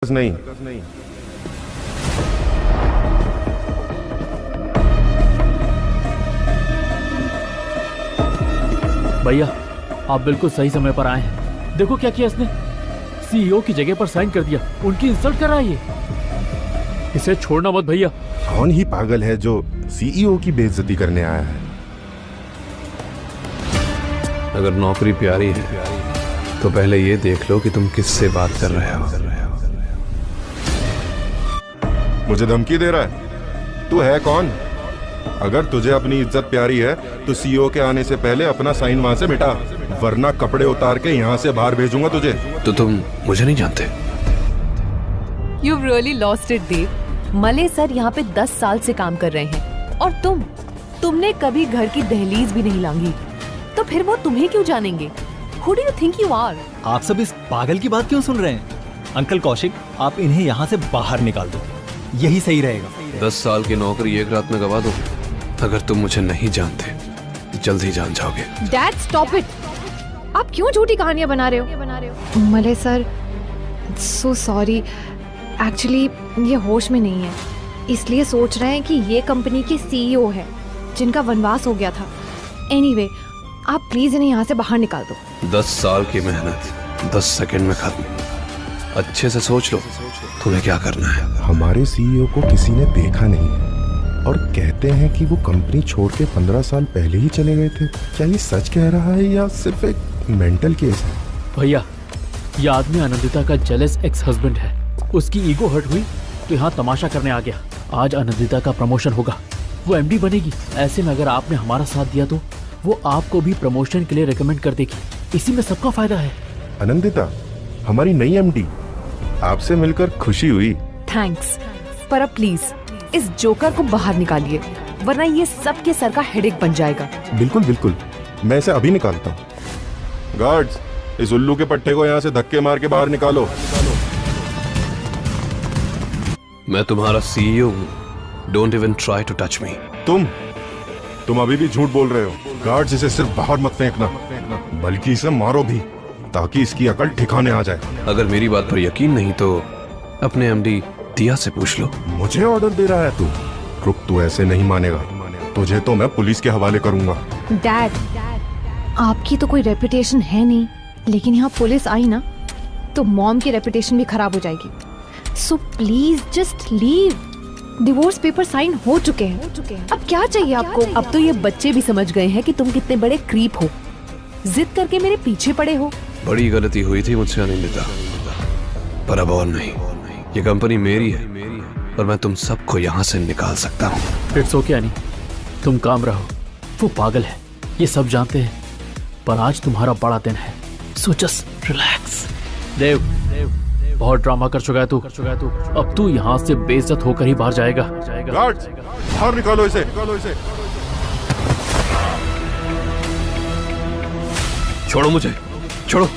नहीं। भैया आप बिल्कुल सही समय पर आए हैं। देखो क्या किया इसने, सीईओ की जगह पर साइन कर दिया। उनकी इंसल्ट कर रहा है ये। इसे छोड़ना मत भैया। कौन ही पागल है जो सीईओ की बेइज्जती करने आया है। अगर नौकरी प्यारी है तो पहले ये देख लो कि तुम किससे बात कर रहे हो। मुझे धमकी दे रहा है? तू है कौन? अगर तुझे अपनी इज्जत प्यारी है तो सीईओ के आने से पहले अपना साइन वहां से मिटा, वरना कपड़े उतार के यहाँ से बाहर भेजूंगा तुझे। तो तुम मुझे नहीं जानते? You've really lost it, देव। मले सर यहाँ पे 10 साल से काम कर रहे हैं और तुमने कभी घर की दहलीज भी नहीं लांगी, तो फिर वो तुम्हें क्यों जानेंगे? Who do you think you are? आप सब इस पागल की बात क्यों सुन रहे हैं? अंकल कौशिक, आप इन्हें यहाँ से बाहर निकाल दो, यही सही रहेगा। 10 साल की नौकरी एक रात में गवा दो। अगर तुम मुझे नहीं जानते तो जल्द ही जान जाओगे। Dad, stop it! आप क्यों झूठी कहानियां बना रहे हो? मले सर, सो सॉरी। एक्चुअली ये होश में नहीं है, इसलिए सोच रहे हैं कि ये कंपनी के सीईओ है जिनका वनवास हो गया था। एनीवे, आप प्लीज इन्हें यहाँ से बाहर निकाल दो। 10 साल की मेहनत 10 सेकंड में खत्म। अच्छे से सोच लो तुम्हें क्या करना है। हमारे सीईओ को किसी ने देखा नहीं है और कहते हैं कि वो कंपनी छोड़ के 15 साल पहले ही चले गए थे। क्या ये सच कह रहा है या सिर्फ एक मेंटल केस है? भैया ये आदमी आनंदिता का जेलस एक्स हस्बैंड है। उसकी ईगो हर्ट हुई तो यहाँ तमाशा करने आ गया। आज आनंदिता का प्रमोशन होगा, वो एमडी बनेगी। ऐसे में अगर आपने हमारा साथ दिया तो वो आपको भी प्रमोशन के लिए रिकमेंड कर देगी। इसी में सबका फायदा है। आनंदिता हमारी नई एमडी, आपसे मिलकर खुशी हुई। थैंक्स, पर अब प्लीज इस जोकर को बाहर निकालिए, वरना ये सबके सर का हेडेक बन जाएगा। बिल्कुल बिल्कुल, मैं इसे अभी निकालता हूँ। गार्ड्स, इस उल्लू के पट्टे को यहाँ से धक्के मार के बाहर निकालो। मैं तुम्हारा सीईओ हूँ। Don't even try to touch me. तुम अभी भी झूठ बोल रहे हो। गार्ड्स, इसे सिर्फ बाहर मत फेंकना, बल्कि इसे मारो भी, ताकि इसकी अकल ठिकाने आ जाए। अगर मेरी बात पर यकीन नहीं तो अपने एमडी दिया से पूछ लो। मुझे ऑर्डर दे रहा है तू? रुक, तू ऐसे नहीं मानेगा। तुझे तो मैं पुलिस के हवाले करूंगा। डैड, आपकी तो कोई रेपुटेशन है नहीं, लेकिन यहाँ पुलिस आई ना तो मॉम की रेपुटेशन भी खराब हो जाएगी। So please just leave. Divorce paper sign हो चुके हैं। अब क्या चाहिए आपको? अब तो ये बच्चे भी समझ गए हैं कि तुम कितने बड़े क्रीप हो। जिद करके मेरे पीछे पड़े हो। बड़ी गलती हुई थी मुझसे आनंदिता, पर अब और नहीं। ये कंपनी मेरी है और मैं तुम सबको यहाँ से निकाल सकता हूँ। इट्स ओके अनी, तुम काम रहो। वो पागल है, ये सब जानते हैं, पर आज तुम्हारा बड़ा दिन है, सो जस्ट रिलैक्स। देव, बहुत ड्रामा कर चुका है तू। अब तू यहाँ से बेइज्जत होकर ही बाहर जाएगा। गार्ड्स, बाहर निकालो इसे। छोड़ो मुझे, छोड़ो।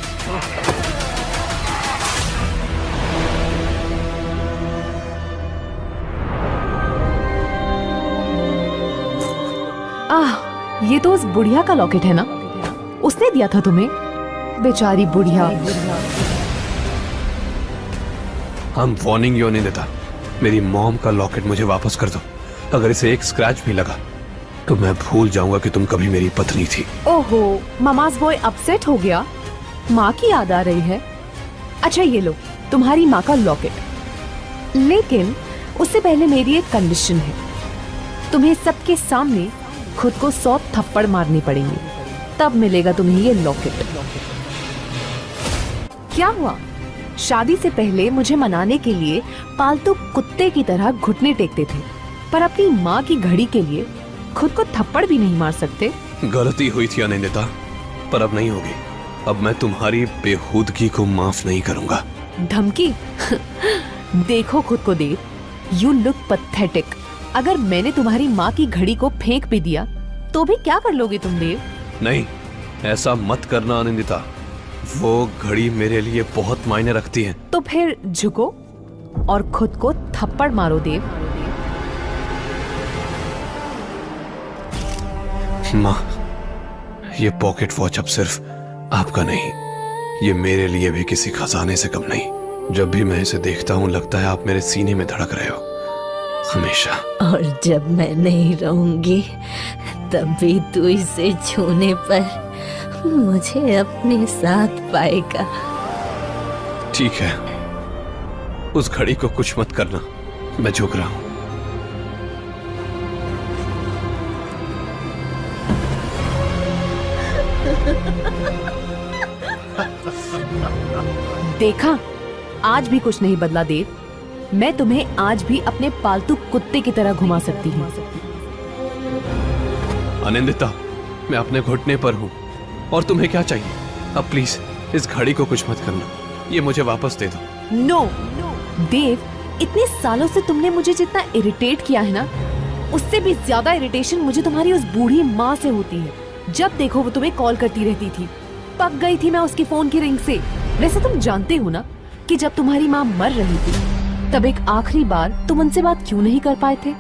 ये तो उस बुढ़िया का लॉकेट है ना? उसने दिया था तुम्हें? बेचारी बुढ़िया। हम वार्निंग यू नहीं देता। मेरी मॉम का लॉकेट मुझे वापस कर दो। अगर इसे एक स्क्रैच भी लगा तो मैं भूल जाऊंगा कि तुम कभी मेरी पत्नी थी। ओहो, ममाज बॉय अपसेट हो गया। माँ की याद आ रही है। अच्छा ये लो, तुम्हारी माँ का लॉकेट। लेकिन उससे पहले मेरी एक कंडीशन है। तुम्हें सबके सामने खुद को 100 थप्पड़ मारनी पड़ेंगे, तब मिलेगा तुम्हें ये लॉकेट। क्या हुआ? शादी से पहले मुझे मनाने के लिए पालतू कुत्ते की तरह घुटने टेकते थे, पर अपनी माँ की घड़ी के लिए खुद को थप्पड़ भी नहीं मार सकते। गलती हुई थी आनंदिता, पर अब नहीं होगी। अब मैं तुम्हारी बेहूदगी को माफ नहीं करूंगा। धमकी? देखो खुद को देव, यू लुक पथेटिक। अगर मैंने तुम्हारी माँ की घड़ी को फेंक भी दिया तो भी क्या कर लोगे तुम देव? नहीं, ऐसा मत करना आनंदिता। वो घड़ी मेरे लिए बहुत मायने रखती है। तो फिर झुको और खुद को थप्पड़ मारो देव। माँ, ये पॉकेट वॉच अब सिर्फ आपका नहीं, ये मेरे लिए भी किसी खजाने से कम नहीं। जब भी मैं इसे देखता हूँ लगता है आप मेरे सीने में धड़क रहे हो, हमेशा। और जब मैं नहीं रहूंगी तब भी तू इसे छूने पर मुझे अपने साथ पाएगा। ठीक है, उस घड़ी को कुछ मत करना, मैं झुक रहा हूं। देखा, आज भी कुछ नहीं बदला देव। मैं तुम्हें आज भी अपने पालतू कुत्ते की तरह घुमा सकती हूँ। अनिंदिता, मैं अपने घुटने पर हूँ और तुम्हें क्या चाहिए? अब प्लीज इस घड़ी को कुछ मत करना, ये मुझे वापस दे दो। नो देव, इतने सालों से तुमने मुझे जितना इरिटेट किया है ना, उससे भी ज्यादा इरिटेशन मुझे तुम्हारी उस बूढ़ी माँ से होती है। जब देखो वो तुम्हें कॉल करती रहती थी। पक गई थी मैं उसकी फोन की रिंग से। वैसे तुम जानते हो ना कि जब तुम्हारी माँ मर रही थी तब एक आखिरी बार तुम उनसे बात क्यों नहीं कर पाए थे?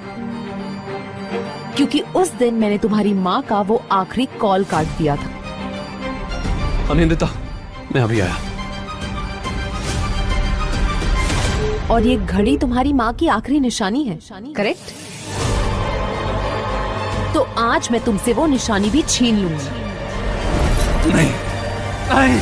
क्योंकि उस दिन मैंने तुम्हारी माँ का वो आखिरी कॉल काट दिया था। अनिंदिता, मैं अभी आया। और ये घड़ी तुम्हारी माँ की आखिरी निशानी है, करेक्ट? तो आज मैं तुमसे वो निशानी भी छीन लूंगी। नहीं, नहीं।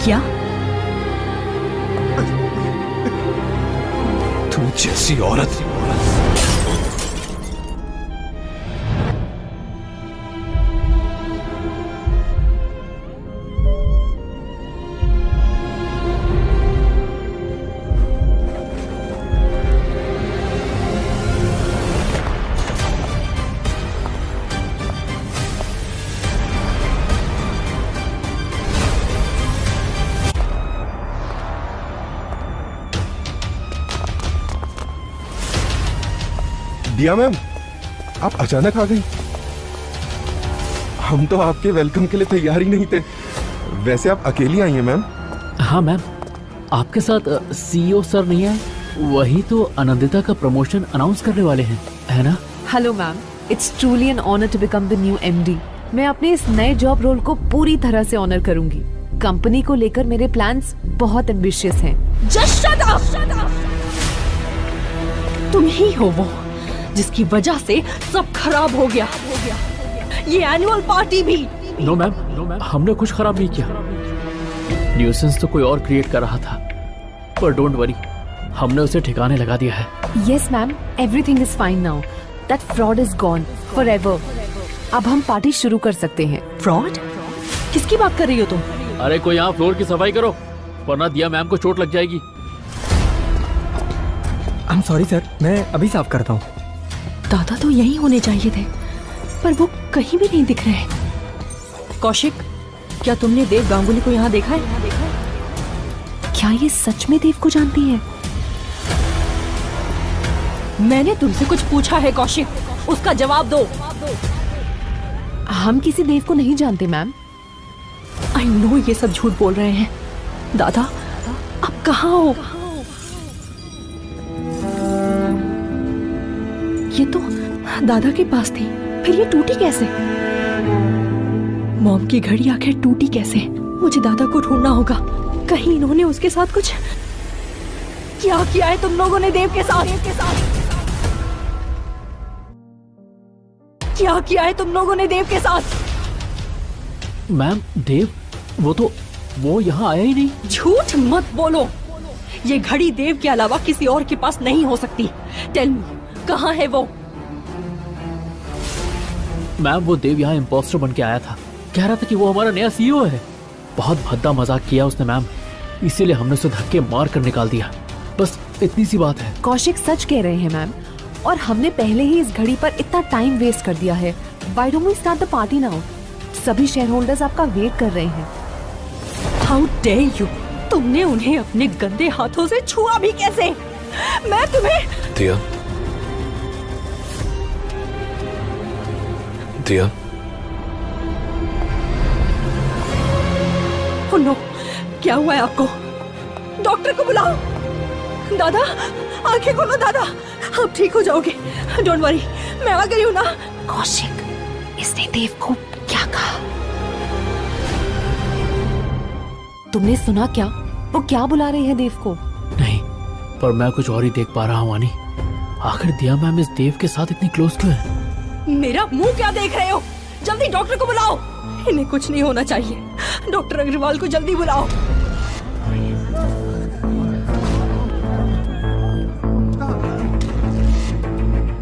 क्या? तुम जैसी औरत। दिया मैम, आप अचानक आ गई। हम तो आपके वेलकम के लिए तैयार ही नहीं थे। वैसे आप अकेली आई हैं मैम? हाँ मैम, आपके साथ सीईओ सर नहीं आए? वही तो आनंदिता का प्रमोशन अनाउंस करने वाले हैं, है ना? Hello ma'am, it's truly an honour to become the new MD. मैं अपने इस नए जॉब रोल को पूरी तरह से ऑनर करूंगी। कंपनी को लेकर मेरे प्लान्स बहुत एम्बिशियस हैं। Just shut up! तुम ही हो वो जिसकी वजह से सब खराब हो गया। ये एनुअल पार्टी भी। नो मैम, हमने कुछ खराब नहीं किया। न्यूसेंस तो कोई और क्रिएट कर रहा था, पर डोंट वरी, हमने उसे ठिकाने लगा दिया है। Yes ma'am, everything is fine now. That fraud is gone forever. अब हम पार्टी शुरू कर सकते हैं। फ्रॉड? किसकी बात कर रही हो तुम? अरे कोई यहाँ फ्लोर की सफाई करो, वरना दिया मैम को चोट लग जाएगी। आई एम सॉरी सर, मैं अभी साफ करता हूँ। दादा तो यहीं होने चाहिए थे, पर वो कहीं भी नहीं दिख रहे। कौशिक, क्या तुमने देव गांगुली को यहाँ देखा है? क्या ये सच में देव को जानती है? मैंने तुमसे कुछ पूछा है कौशिक, उसका जवाब दो। हम किसी देव को नहीं जानते मैम। आई नो ये सब झूठ बोल रहे हैं। दादा, आप कहाँ हो? ये तो दादा के पास थी, फिर ये टूटी कैसे? मॉम की घड़ी आखिर टूटी कैसे? मुझे दादा को ढूंढना होगा। कहीं इन्होंने उसके साथ कुछ क्या किया है तुम लोगों ने देव के साथ? क्या किया है तुम लोगों ने देव के साथ? मैम, देव वो यहाँ आया ही नहीं। झूठ मत बोलो। ये घड़ी देव के अलावा किसी और के पास नहीं हो सकती। टेल मी, कहाँ है वो? मैम, वो देव यहाँ इम्पोस्टर बन के आया था, कह रहा था कि वो हमारा नया सीईओ है। बहुत भद्दा मजाक किया उसने मैम, इसीलिए हमने उसे धक्के मार कर निकाल दिया। बस इतनी सी बात है। कौशिक सच कह रहे हैं मैम, और हमने पहले ही इस घड़ी पर इतना टाइम वेस्ट कर दिया है। Why don't we start the party now? सभी शेयर होल्डर्स आपका वेट कर रहे हैं। How dare you? तुमने उन्हें अपने गंदे हाथों से छुआ भी कैसे? मैं तुम्हें। दिया, क्या हुआ है आपको? डॉक्टर को बुलाओ। दादा, आंखें खोलो दादा, आप ठीक हो जाओगे। डोंट वरी, मैं आ गई हूँ ना। कौशिक, इसने देव को क्या कहा? तुमने सुना क्या? वो क्या बुला रही है देव को? नहीं, पर मैं कुछ और ही देख पा रहा हूँ वानी। आखिर दिया मैम इस देव के साथ इतनी क्लोज क्यों है? मेरा मुंह क्या देख रहे हो? जल्दी डॉक्टर को बुलाओ। इन्हें कुछ नहीं होना चाहिए। डॉक्टर अग्रवाल को जल्दी बुलाओ।